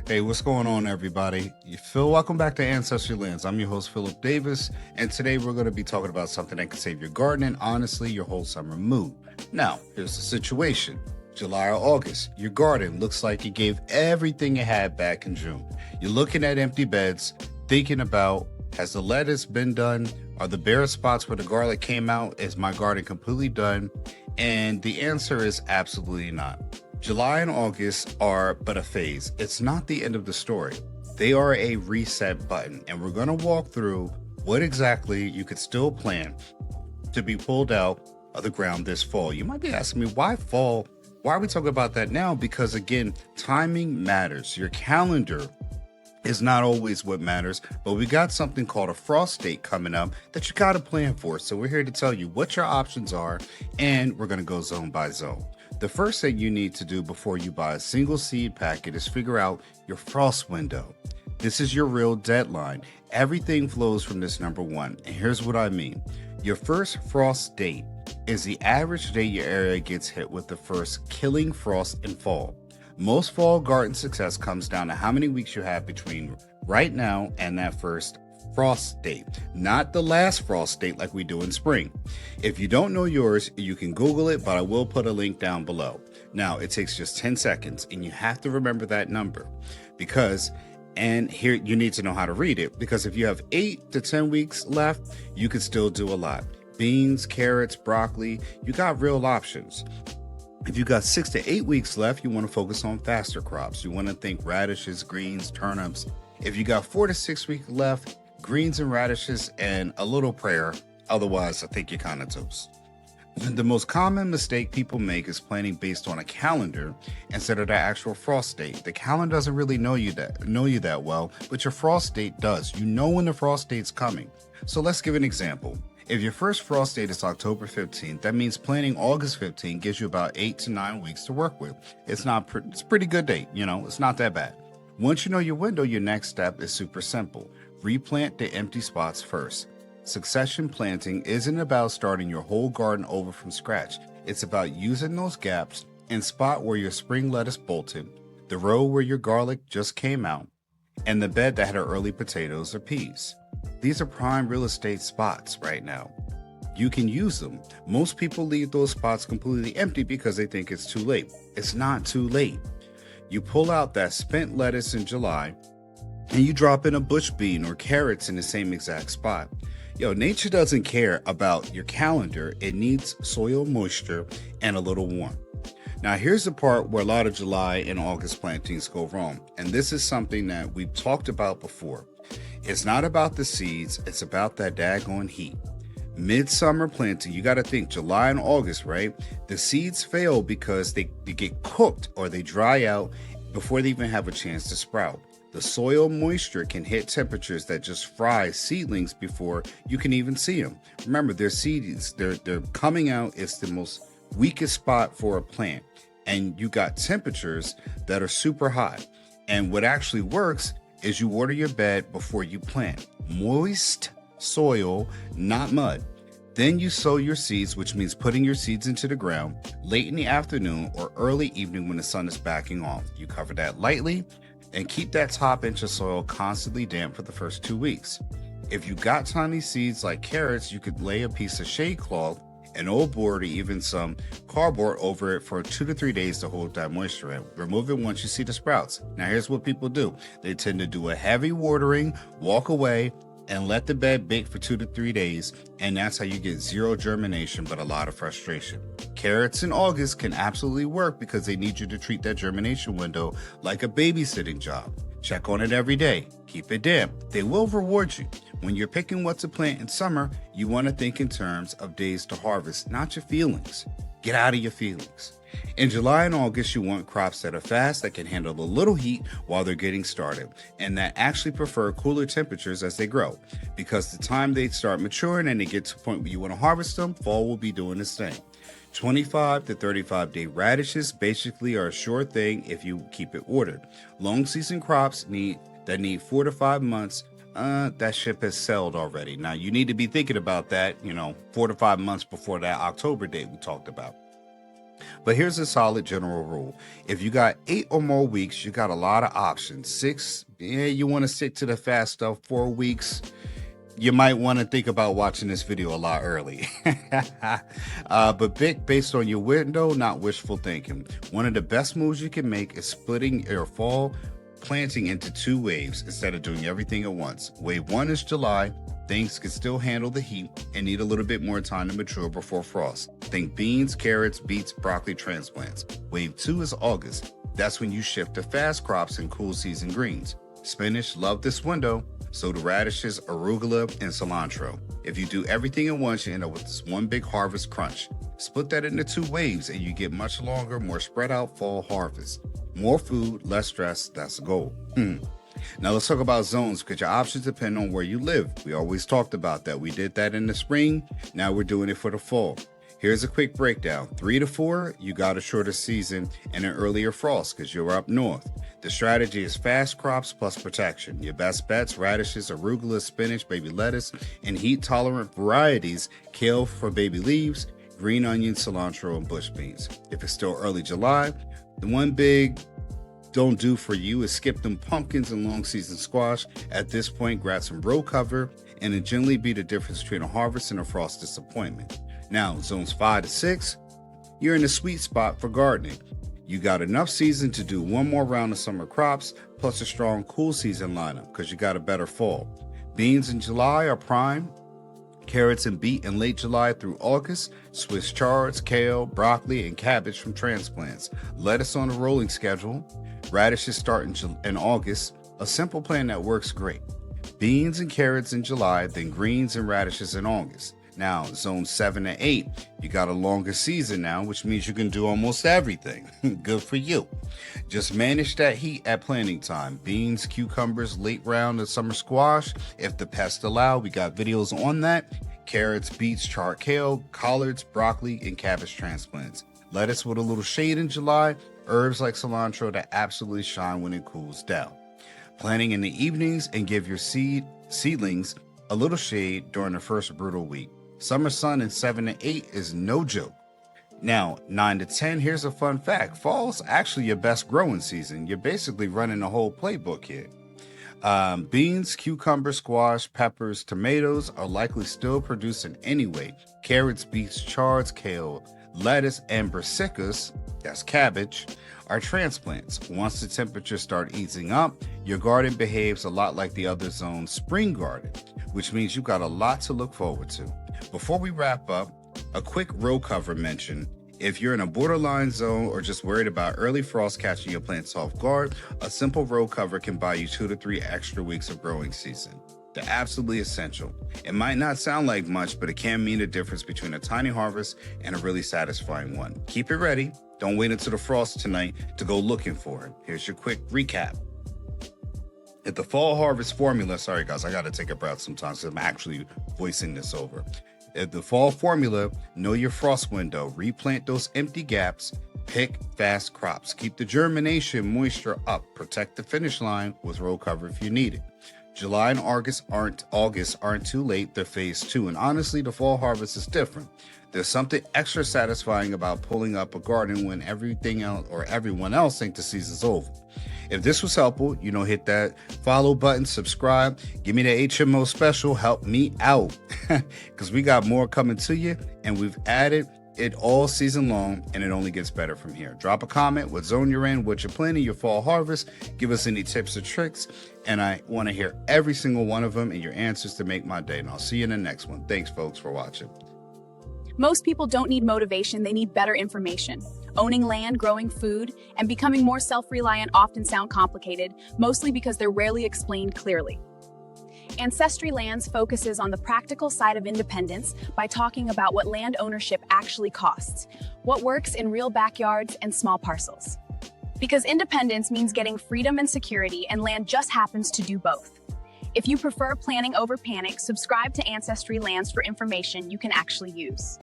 Hey, what's going on, everybody? Welcome back to Ancestry Lands. I'm your host, Philip Davis, and today we're going to be talking about something that can save your garden and honestly your whole summer mood. Now, here's the situation. July or August, your garden looks like it gave everything it had back in June. You're looking at empty beds, thinking about, has the lettuce been done? Are the bare spots where the garlic came out? Is my garden completely done? And the answer is absolutely not. July and August are but a phase. It's not the end of the story. They are a reset button, and we're going to walk through what exactly you could still plan to be pulled out of the ground this fall. You might be asking me, why fall? Why are we talking about that now? Because again, timing matters. Your calendar is not always what matters, but we got something called a frost date coming up that you got to plan for. So we're here to tell you what your options are, and we're going to go zone by zone. The first thing you need to do before you buy a single seed packet is figure out your frost window. This is your real deadline. Everything flows from this number one, and here's what I mean. Your first frost date is the average date your area gets hit with the first killing frost in fall. Most fall garden success comes down to how many weeks you have between right now and that first frost date, not the last frost date like we do in spring. If you don't know yours, you can Google it, but I will put a link down below. Now, it takes just 10 seconds, and you have to remember that number and here you need to know how to read it, because if you have 8 to 10 weeks left, you can still do a lot. Beans, carrots, broccoli, you got real options. If you got 6 to 8 weeks left, you want to focus on faster crops. You want to think radishes, greens, turnips. If you got 4 to 6 weeks left, greens and radishes and a little prayer. Otherwise, I think you're kind of toast. The most common mistake people make is planning based on a calendar instead of the actual frost date. The calendar doesn't really know you that well, but your frost date does. You know when the frost date's coming. So let's give an example. If your first frost date is October 15th, that means planting August 15th gives you about 8 to 9 weeks to work with. It's a pretty good date, it's not that bad. Once you know your window, your next step is super simple. Replant the empty spots first. Succession planting isn't about starting your whole garden over from scratch. It's about using those gaps and spot where your spring lettuce bolted, the row where your garlic just came out, and the bed that had early potatoes or peas. These are prime real estate spots right now. You can use them. Most people leave those spots completely empty because they think it's too late. It's not too late. You pull out that spent lettuce in July, and you drop in a bush bean or carrots in the same exact spot. Nature doesn't care about your calendar. It needs soil moisture and a little warmth. Now, here's the part where a lot of July and August plantings go wrong. And this is something that we've talked about before. It's not about the seeds. It's about that daggone heat. Midsummer planting, you got to think July and August, right? The seeds fail because they get cooked or they dry out before they even have a chance to sprout. The soil moisture can hit temperatures that just fry seedlings before you can even see them. Remember, they're seeds. They're coming out. It's the most weakest spot for a plant. And you got temperatures that are super hot. And what actually works is you water your bed before you plant. Moist soil, not mud. Then you sow your seeds, which means putting your seeds into the ground late in the afternoon or early evening when the sun is backing off. You cover that lightly and keep that top inch of soil constantly damp for the first 2 weeks. If you got tiny seeds like carrots, you could lay a piece of shade cloth, an old board, or even some cardboard over it for 2 to 3 days to hold that moisture in. Remove it once you see the sprouts. Now, here's what people do. They tend to do a heavy watering, walk away, and let the bed bake for 2 to 3 days, and that's how you get zero germination but a lot of frustration. Carrots in August can absolutely work because they need you to treat that germination window like a babysitting job. Check on it every day. Keep it damp. They will reward you. When you're picking what to plant in summer, you want to think in terms of days to harvest, not your feelings. Get out of your feelings. In July and August, you want crops that are fast, that can handle a little heat while they're getting started, and that actually prefer cooler temperatures as they grow. Because the time they start maturing and they get to a point where you want to harvest them, fall will be doing its thing. 25 to 35 day radishes basically are a sure thing if you keep it ordered. Long season crops need 4 to 5 months. That ship has sailed already. Now you need to be thinking about that, 4 to 5 months before that October date we talked about. But here's a solid general rule. If you got 8 or more weeks, you got a lot of options. Six, yeah, you want to stick to the fast stuff. 4 weeks, you might want to think about watching this video a lot early. But based on your window, not wishful thinking. One of the best moves you can make is splitting your fall planting into 2 waves instead of doing everything at once. Wave 1 is July. Things can still handle the heat and need a little bit more time to mature before frost. Think beans, carrots, beets, broccoli transplants. Wave 2 is August. That's when you shift to fast crops and cool season greens. Spinach, love this window. So do radishes, arugula, and cilantro. If you do everything at once, you end up with this one big harvest crunch. Split that into 2 waves and you get much longer, more spread out fall harvest. More food, less stress, that's the goal. Now let's talk about zones because your options depend on where you live. We always talked about that. We did that in the spring. Now we're doing it for the fall. Here's a quick breakdown. 3 to 4, you got a shorter season and an earlier frost because you're up north. The strategy is fast crops plus protection. Your best bets, radishes, arugula, spinach, baby lettuce, and heat-tolerant varieties, kale for baby leaves, green onions, cilantro, and bush beans. If it's still early July, the one big don't do for you is skip them pumpkins and long season squash. At this point, grab some row cover and it generally be the difference between a harvest and a frost disappointment. Now, zones 5 to 6, you're in the sweet spot for gardening. You got enough season to do one more round of summer crops, plus a strong cool season lineup because you got a better fall. Beans in July are prime. Carrots and beet in late July through August, Swiss chards, kale, broccoli, and cabbage from transplants. Lettuce on a rolling schedule. Radishes start in August, a simple plan that works great. Beans and carrots in July, then greens and radishes in August. Now, zone 7 to 8, you got a longer season now, which means you can do almost everything. Good for you. Just manage that heat at planting time. Beans, cucumbers, late round of summer squash. If the pests allow, we got videos on that. Carrots, beets, chard kale, collards, broccoli, and cabbage transplants. Lettuce with a little shade in July. Herbs like cilantro that absolutely shine when it cools down. Planting in the evenings and give your seedlings a little shade during the first brutal week. Summer sun in 7 to 8 is no joke. Now, 9 to 10, here's a fun fact. Fall's actually your best growing season. You're basically running the whole playbook here. Beans, cucumber, squash, peppers, tomatoes are likely still producing anyway. Carrots, beets, chards, kale, lettuce, and brassicas, that's cabbage, are transplants. Once the temperatures start easing up, your garden behaves a lot like the other zone's spring garden, which means you got a lot to look forward to. Before we wrap up, a quick row cover mention. If you're in a borderline zone or just worried about early frost catching your plants off guard, a simple row cover can buy you 2 to 3 extra weeks of growing season. They're absolutely essential. It might not sound like much, but it can mean the difference between a tiny harvest and a really satisfying one. Keep it ready. Don't wait until the frost tonight to go looking for it. Here's your quick recap. If the fall harvest formula, sorry guys, I gotta take a breath sometimes because I'm actually voicing this over. If the fall formula, know your frost window, replant those empty gaps, pick fast crops, keep the germination moisture up, protect the finish line with row cover if you need it. July and August aren't too late, they're phase 2, and honestly the fall harvest is different. There's something extra satisfying about pulling up a garden when everything else or everyone else thinks the season's over. If this was helpful, hit that follow button, subscribe, give me the HMO special, help me out because we got more coming to you and we've added it all season long and it only gets better from here. Drop a comment, what zone you're in, what you're planning, your fall harvest, give us any tips or tricks, and I want to hear every single one of them and your answers to make my day. And I'll see you in the next one. Thanks folks for watching. Most people don't need motivation, they need better information. Owning land, growing food, and becoming more self-reliant often sound complicated, mostly because they're rarely explained clearly. Ancestry Lands focuses on the practical side of independence by talking about what land ownership actually costs, what works in real backyards and small parcels. Because independence means getting freedom and security, and land just happens to do both. If you prefer planning over panic, subscribe to Ancestry Lands for information you can actually use.